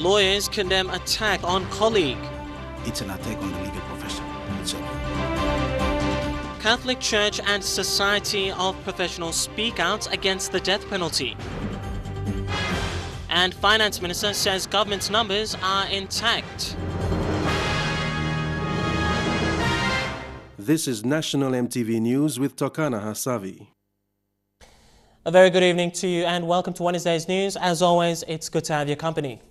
Lawyers condemn attack on colleague. It's an attack on the legal profession. It's over. Catholic Church and Society of Professionals speak out against the death penalty. And Finance Minister says government's numbers are intact. This is National EMTV News with Tokana Hasavi. A very good evening to you and welcome to Wednesday's news. As always, it's good to have your company.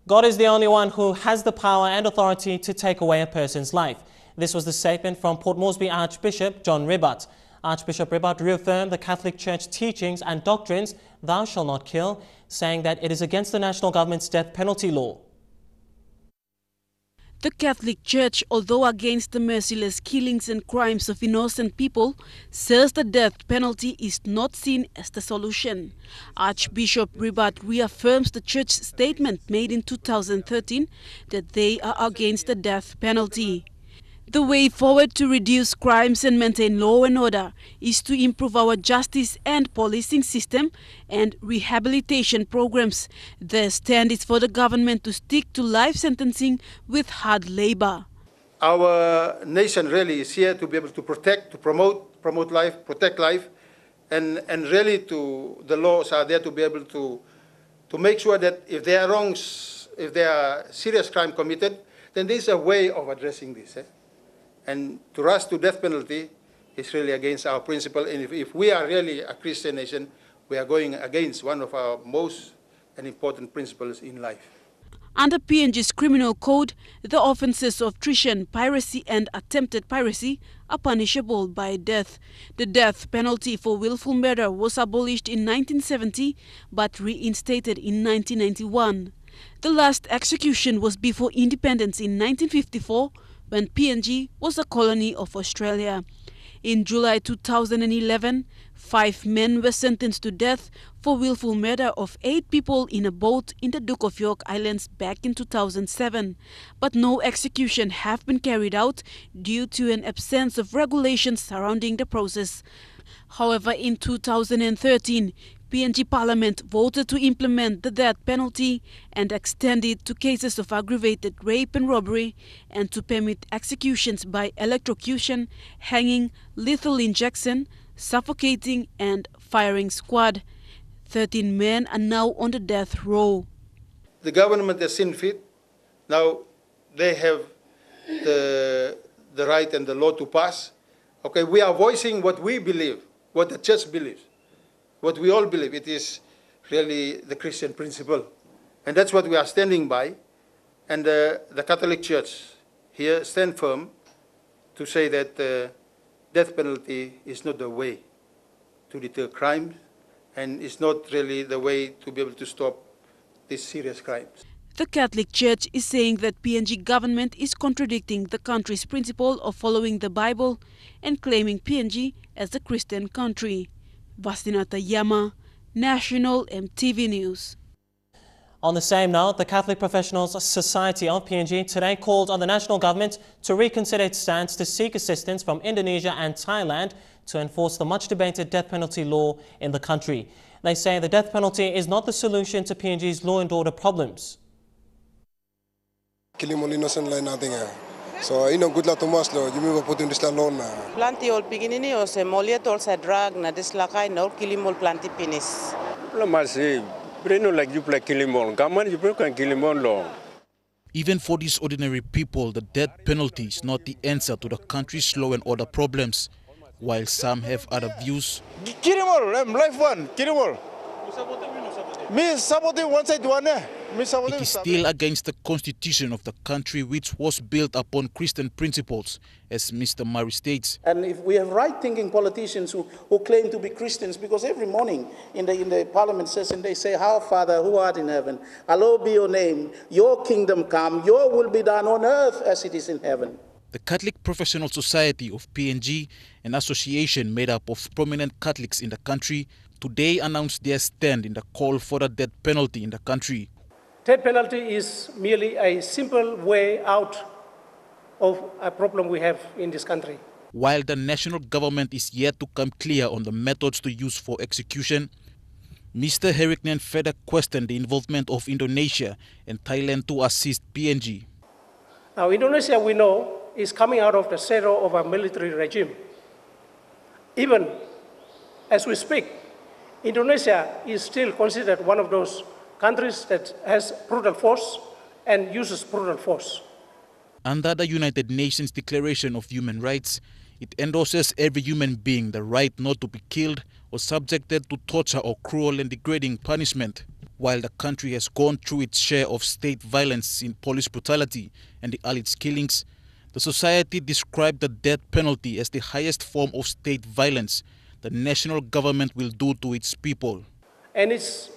God is the only one who has the power and authority to take away a person's life. This was the statement from Port Moresby Archbishop John Ribbott. Archbishop Ribbott reaffirmed the Catholic Church teachings and doctrines, thou shalt not kill, saying that it is against the national government's death penalty law. The Catholic Church, although against the merciless killings and crimes of innocent people, says the death penalty is not seen as the solution. Archbishop Ribbott reaffirms the Church's statement made in 2013 that they are against the death penalty. The way forward to reduce crimes and maintain law and order is to improve our justice and policing system and rehabilitation programs. The stand is for the government to stick to life sentencing with hard labor. Our nation really is here to be able to protect, to promote life, protect life, and really the laws are there to be able to make sure that if there are wrongs, if there are serious crime committed, then there's a way of addressing this. And to rush to death penalty is really against our principle. And if we are really a Christian nation, we are going against one of our most important principles in life. Under PNG's criminal code, the offences of treason, piracy and attempted piracy are punishable by death. The death penalty for willful murder was abolished in 1970 but reinstated in 1991. The last execution was before independence in 1954, when PNG was a colony of Australia. In July 2011, 5 men were sentenced to death for willful murder of 8 people in a boat in the Duke of York Islands back in 2007. But no execution have been carried out due to an absence of regulations surrounding the process. However, in 2013, PNG Parliament voted to implement the death penalty and extend it to cases of aggravated rape and robbery, and to permit executions by electrocution, hanging, lethal injection, suffocating and firing squad. 13 men are now on the death row. The government has seen fit. Now they have the right and the law to pass. Okay, we are voicing what we believe, what the church believes. What we all believe, it is really the Christian principle. And that's what we are standing by. And the Catholic Church here stand firm to say that the death penalty is not the way to deter crime, and it's not really the way to be able to stop these serious crimes. The Catholic Church is saying that PNG government is contradicting the country's principle of following the Bible and claiming PNG as a Christian country. Vastinata Yama, National EMTV News. On the same note, the Catholic Professionals Society of PNG today called on the national government to reconsider its stance to seek assistance from Indonesia and Thailand to enforce the much-debated death penalty law in the country. They say the death penalty is not the solution to PNG's law and order problems. So, good luck to us, Lord. You may put in this alone. Planti ol piginini o se moliet ol sa drag na dislakai na ol kilimol planti pinis. Lamasi, breno like you play kilimol. Gaman you play kilimol long. Even for these ordinary people, the death penalty is not the answer to the country's law and order problems. While some have other views. Kilimol, I'm life one. Kilimol. Me saboting one side one. It is still against the constitution of the country, which was built upon Christian principles, as Mr. Murray states. And if we have right-thinking politicians who claim to be Christians, because every morning in the parliament session they say, "Our Father who art in heaven, hallowed be your name, your kingdom come, your will be done on earth as it is in heaven." The Catholic Professional Society of PNG, an association made up of prominent Catholics in the country, today announced their stand in the call for the death penalty in the country. Death penalty is merely a simple way out of a problem we have in this country. While the national government is yet to come clear on the methods to use for execution, Mr. Heriknen further questioned the involvement of Indonesia and Thailand to assist PNG. Now, Indonesia, we know, is coming out of the shadow of a military regime. Even as we speak, Indonesia is still considered one of those countries that has brutal force and uses brutal force. Under the United Nations Declaration of Human Rights, it endorses every human being the right not to be killed or subjected to torture or cruel and degrading punishment. While the country has gone through its share of state violence in police brutality and the alleged killings, the society described the death penalty as the highest form of state violence the national government will do to its people. And it's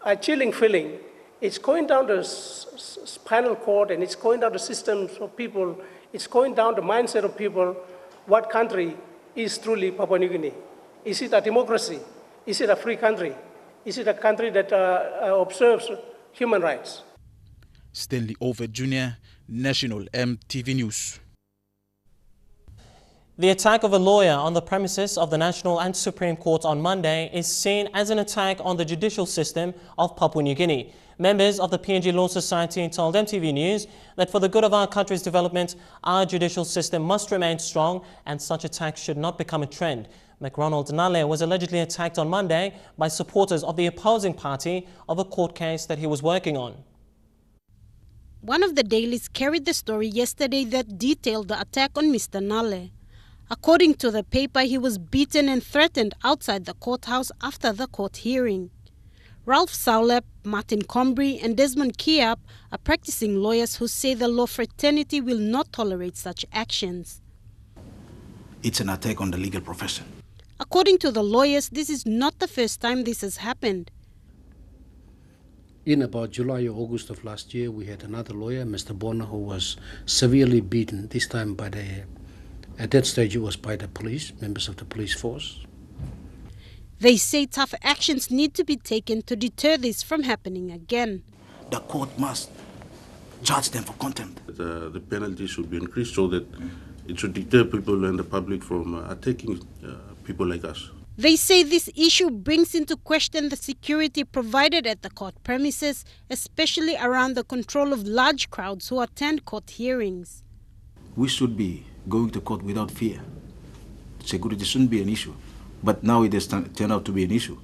a chilling feeling. It's going down the spinal cord and it's going down the systems of people. It's going down the mindset of people. What country is truly Papua New Guinea? Is it a democracy? Is it a free country? Is it a country that observes human rights? Stanley Over Jr., National EMTV News. The attack of a lawyer on the premises of the National and Supreme Court on Monday is seen as an attack on the judicial system of Papua New Guinea. Members of the PNG Law Society told EMTV News that for the good of our country's development, our judicial system must remain strong and such attacks should not become a trend. McRonald Nale was allegedly attacked on Monday by supporters of the opposing party of a court case that he was working on. One of the dailies carried the story yesterday that detailed the attack on Mr. Nale. According to the paper, he was beaten and threatened outside the courthouse after the court hearing. Ralph Saulep, Martin Combry and Desmond Kiap are practicing lawyers who say the law fraternity will not tolerate such actions. It's an attack on the legal profession. According to the lawyers, this is not the first time this has happened. In about July or August of last year, we had another lawyer, Mr. Bonner, who was severely beaten, this time by at that stage it was by the police, members of the police force. They say tough actions need to be taken to deter this from happening again. The court must charge them for contempt. The penalty should be increased so that it should deter people and the public from attacking people like us. They say this issue brings into question the security provided at the court premises, especially around the control of large crowds who attend court hearings. We should be going to court without fear. Security shouldn't be an issue, but now it has turned out to be an issue.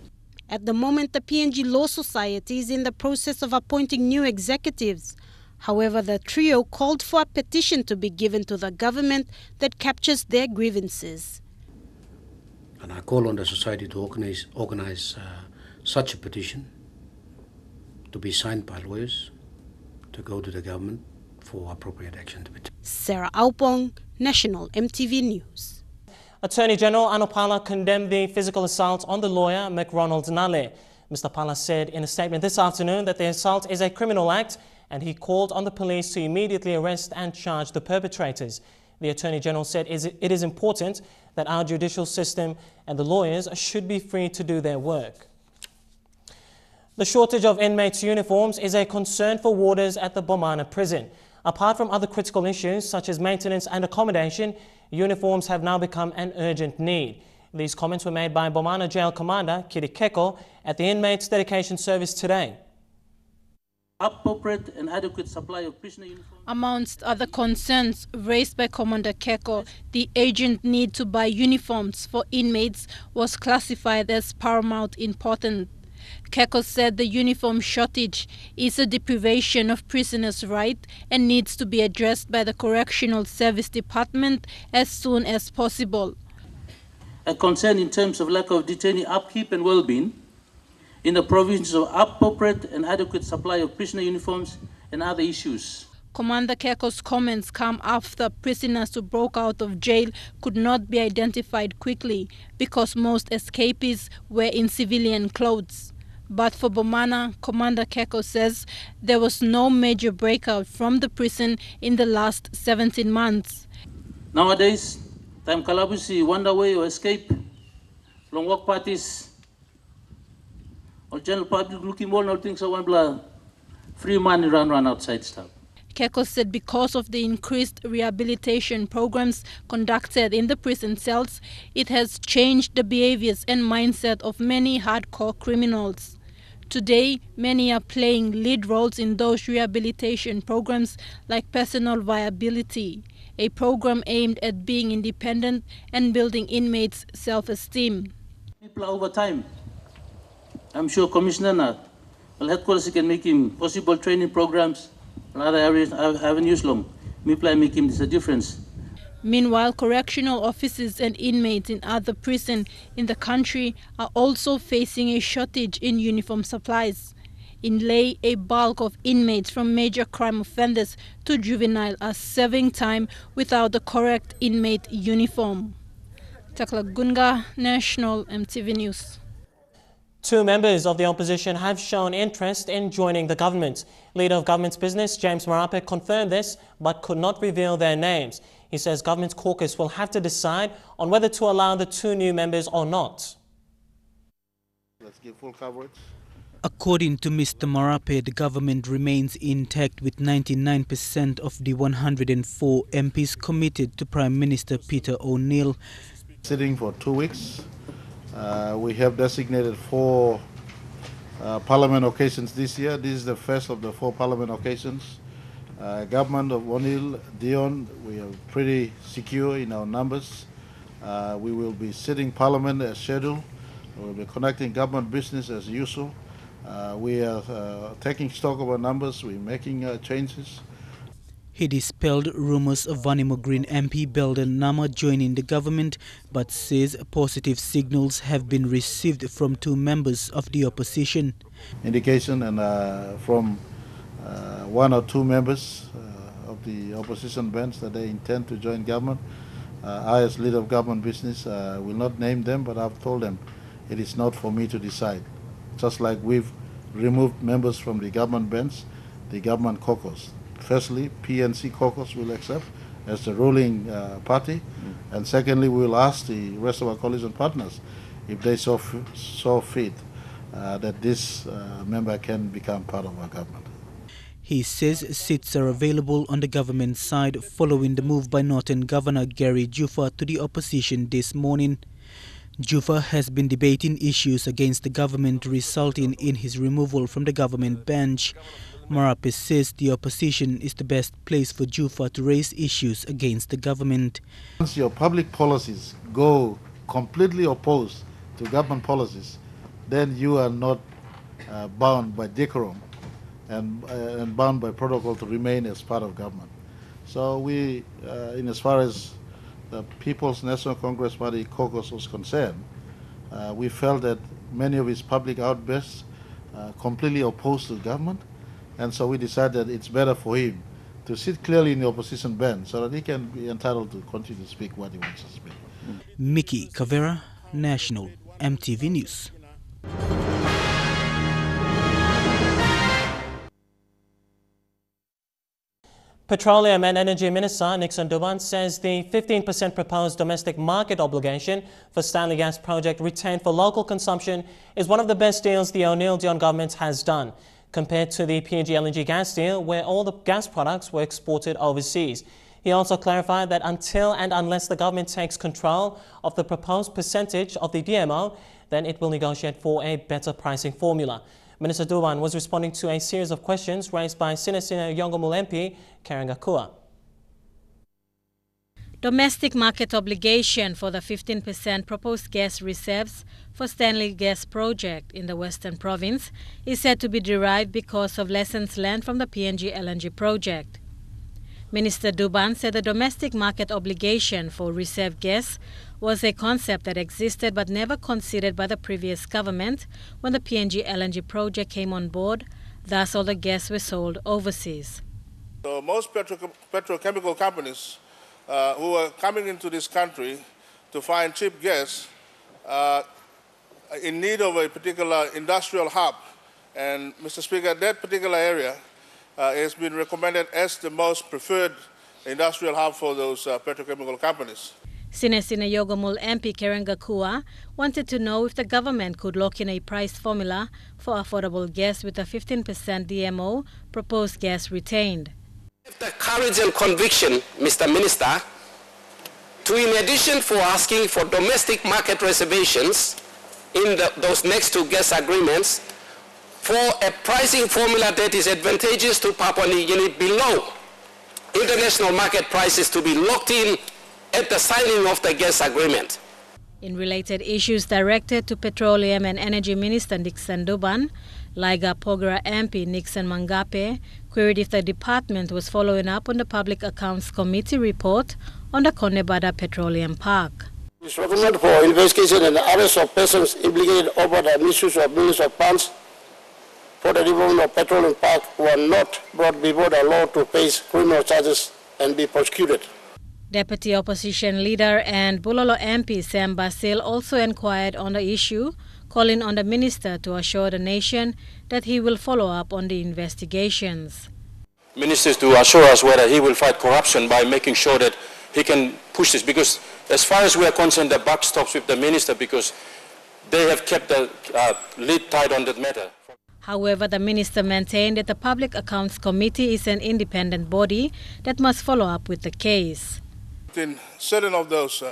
At the moment, the PNG Law Society is in the process of appointing new executives. However, the trio called for a petition to be given to the government that captures their grievances. And I call on the society to organize such a petition to be signed by lawyers to go to the government for appropriate action to be taken. Sarah Aupong, National EMTV News. Attorney General Anopala condemned the physical assault on the lawyer McRonald Nale. Mr. Pala said in a statement this afternoon that the assault is a criminal act and he called on the police to immediately arrest and charge the perpetrators. The Attorney General said it is important that our judicial system and the lawyers should be free to do their work. The shortage of inmates' uniforms is a concern for warders at the Bomana prison. Apart from other critical issues such as maintenance and accommodation, uniforms have now become an urgent need. These comments were made by Bomana Jail Commander Kiri Keko at the Inmates Dedication Service today. Appropriate and adequate supply of prisoner uniforms. Amongst other concerns raised by Commander Keko, the urgent need to buy uniforms for inmates was classified as paramount importance. Keko said the uniform shortage is a deprivation of prisoners' rights and needs to be addressed by the Correctional Service Department as soon as possible. A concern in terms of lack of detainee upkeep and well-being in the provisions of appropriate and adequate supply of prisoner uniforms and other issues. Commander Keko's comments come after prisoners who broke out of jail could not be identified quickly because most escapees were in civilian clothes. But for Bomana, Commander Keko says there was no major breakout from the prison in the last 17 months. Nowadays, time Kalabusi wander away or escape, long walk parties, or general public looking more now things I want free money run outside stuff. Keko said because of the increased rehabilitation programs conducted in the prison cells, it has changed the behaviors and mindset of many hardcore criminals. Today, many are playing lead roles in those rehabilitation programs like personal viability, a program aimed at being independent and building inmates' self-esteem. People over time. I'm sure Commissioner Nat, well, headquarters can make him possible training programs and other areas I haven't used long. Maybe I make him this a difference. Meanwhile, correctional officers and inmates in other prisons in the country are also facing a shortage in uniform supplies. In Ley, a bulk of inmates from major crime offenders to juvenile are serving time without the correct inmate uniform. Takla Gunga, National EMTV News. Two members of the opposition have shown interest in joining the government. Leader of Government's Business, James Marape, confirmed this but could not reveal their names. He says Government's caucus will have to decide on whether to allow the two new members or not. Let's give full coverage. According to Mr. Marape, the government remains intact with 99% of the 104 MPs committed to Prime Minister Peter O'Neill. Sitting for 2 weeks. We have designated 4 parliament occasions this year. This is the first of the 4 parliament occasions. Government of O'Neill, Dion, we are pretty secure in our numbers. We will be sitting parliament as scheduled. We will be conducting government business as usual. We are taking stock of our numbers. We're making changes. He dispelled rumors of Vanimo Green MP Belden Nama joining the government, but says positive signals have been received from 2 members of the opposition. Indication and from 1 or 2 members of the opposition bench that they intend to join government. I, as leader of government business, will not name them, but I've told them it is not for me to decide. Just like we've removed members from the government bench, the government caucus. Firstly, PNC caucus will accept as the ruling party, and secondly, we will ask the rest of our coalition partners if they saw fit that this member can become part of our government. He says seats are available on the government side following the move by Northern Governor Gary Jufa to the opposition this morning. Jufa has been debating issues against the government, resulting in his removal from the government bench. Marape says the opposition is the best place for Jufa to raise issues against the government. Once your public policies go completely opposed to government policies, then you are not bound by decorum and bound by protocol to remain as part of government. So we, in as far as the People's National Congress Party caucus was concerned, we felt that many of his public outbursts completely opposed to the government, and so we decided that it's better for him to sit clearly in the opposition bench so that he can be entitled to continue to speak what he wants to speak. Mickey Cavera, National EMTV News. Petroleum and Energy Minister Nixon Duban says the 15% proposed domestic market obligation for Stanley Gas project retained for local consumption is one of the best deals the O'Neill-Dion government has done, compared to the PNG LNG gas deal where all the gas products were exported overseas. He also clarified that until and unless the government takes control of the proposed percentage of the DMO, then it will negotiate for a better pricing formula. Minister Duban was responding to a series of questions raised by Sinisina Yongomul MP Karangakua. Domestic market obligation for the 15% proposed gas reserves for Stanley Gas project in the Western Province is said to be derived because of lessons learned from the PNG LNG project. Minister Duban said the domestic market obligation for reserve gas was a concept that existed but never considered by the previous government when the PNG LNG project came on board, thus all the gas was sold overseas. So most petrochemical companies who are coming into this country to find cheap gas in need of a particular industrial hub. And Mr. Speaker, that particular area has been recommended as the most preferred industrial hub for those petrochemical companies. Sinesina Yogomul MP Karangakua wanted to know if the government could lock in a price formula for affordable gas with a 15% DMO proposed gas retained. The courage and conviction, Mr. Minister, to in addition for asking for domestic market reservations in those next two gas agreements, for a pricing formula that is advantageous to Papua New Guinea below international market prices to be locked in at the signing of the gas agreement. In related issues directed to Petroleum and Energy Minister Nixon Duban, Laiga Pogra MP Nixon Mangape queried if the department was following up on the Public Accounts Committee report on the Konebada Petroleum Park. It's recommended for investigation and arrest of persons implicated over the misuse of millions of pounds for the development of Petroleum Park who are not brought before the law to face criminal charges and be prosecuted. Deputy Opposition Leader and Bulolo MP Sam Basil also inquired on the issue, calling on the minister to assure the nation that he will follow up on the investigations. Ministers to assure us whether he will fight corruption by making sure that he can push this, because as far as we are concerned, the buck stops with the minister because they have kept the lid tight on that matter. However, the minister maintained that the Public Accounts Committee is an independent body that must follow up with the case. In certain of those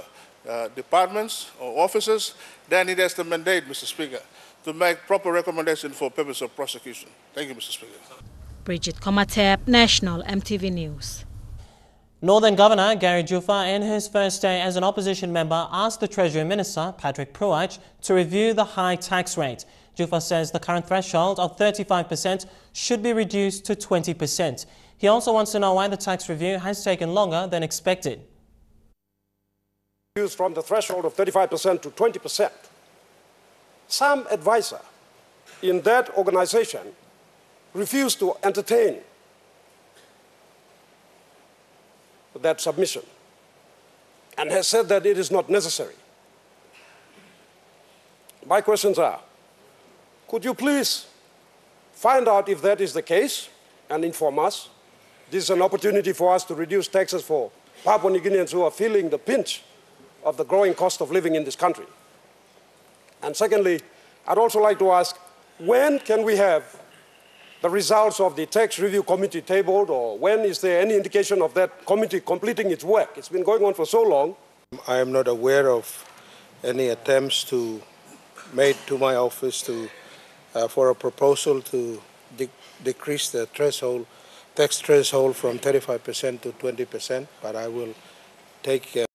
departments or offices, then it has the mandate, Mr. Speaker, to make proper recommendations for purpose of prosecution. Thank you, Mr. Speaker. Bridget Komatep, National EMTV News. Northern Governor Gary Jufa, in his first day as an opposition member, asked the Treasury Minister, Patrick Pruach, to review the high tax rate. Jufa says the current threshold of 35% should be reduced to 20%. He also wants to know why the tax review has taken longer than expected. From the threshold of 35% to 20%. Some advisor in that organization refused to entertain that submission and has said that it is not necessary. My questions are, could you please find out if that is the case and inform us? This is an opportunity for us to reduce taxes for Papua New Guineans who are feeling the pinch of the growing cost of living in this country. And secondly, I'd also like to ask, when can we have the results of the tax review committee tabled, or when is there any indication of that committee completing its work? It's been going on for so long. I am not aware of any attempts made to my office for a proposal to decrease the tax threshold from 35% to 20%, but I will take